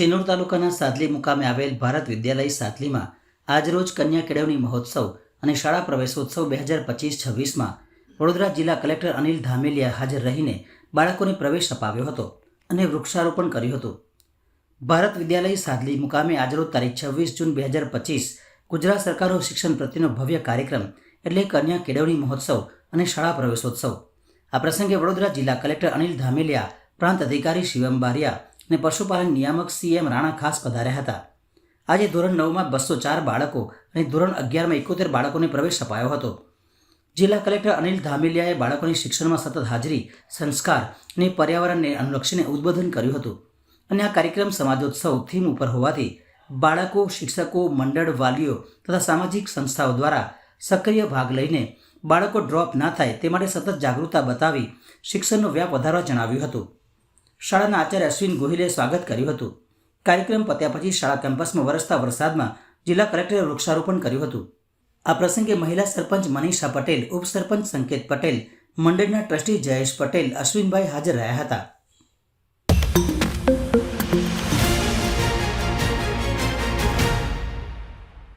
શેનોર તાલુકાના સાદલી મુકામે આવેલ ભારત વિદ્યાલય સાદલીમાં આજરોજ કન્યા કેળવણી મહોત્સવ અને શાળા પ્રવેશોત્સવ 2025-26માં વડોદરા જિલ્લા કલેક્ટર અનિલ ધામેલિયા હાજર રહીને બાળકોને પ્રવેશ અપાવ્યો હતો અને વૃક્ષારોપણ કર્યું હતું. ભારત વિદ્યાલય સાદલી મુકામે આજરોજ તારીખ 26 જૂન 2025 ગુજરાત સરકારનો શિક્ષણ પ્રત્યેનો ભવ્ય કાર્યક્રમ એટલે કન્યા કેળવણી મહોત્સવ અને શાળા પ્રવેશોત્સવ. આ પ્રસંગે વડોદરા જિલ્લા કલેક્ટર અનિલ ધામેલિયા, પ્રાંત અધિકારી શિવમ બારિયા અને પશુપાલન નિયામક CM રાણા ખાસ પધાર્યા હતા. આજે ધોરણ 9માં 204 બાળકો અને ધોરણ 11માં 71 બાળકોને પ્રવેશ અપાયો હતો. જિલ્લા કલેક્ટર અનિલ ધામેલિયાએ બાળકોની શિક્ષણમાં સતત હાજરી, સંસ્કાર અને પર્યાવરણને અનુલક્ષીને ઉદ્બોધન કર્યું હતું અને આ કાર્યક્રમ સમાજોત્સવ થીમ ઉપર હોવાથી બાળકો, શિક્ષકો, મંડળ, વાલીઓ તથા સામાજિક સંસ્થાઓ દ્વારા સક્રિય ભાગ લઈને બાળકો ડ્રોપ ના થાય તે માટે સતત જાગૃતતા બતાવી શિક્ષણનો વ્યાપ વધારવા જણાવ્યું હતું. શાળાના આચાર્ય અશ્વિન ગોહિલે સ્વાગત કર્યું હતું. કાર્યક્રમ પત્યા પછી શાળા કેમ્પસમાં વરસતા વરસાદમાં જિલ્લા કલેક્ટરે વૃક્ષારોપણ કર્યું હતું. આ પ્રસંગે મહિલા સરપંચ મનીષા પટેલ, ઉપસરપંચ સંકેત પટેલ, મંડળના ટ્રસ્ટી જયેશ પટેલ, અશ્વિનભાઈ હાજર રહ્યા હતા.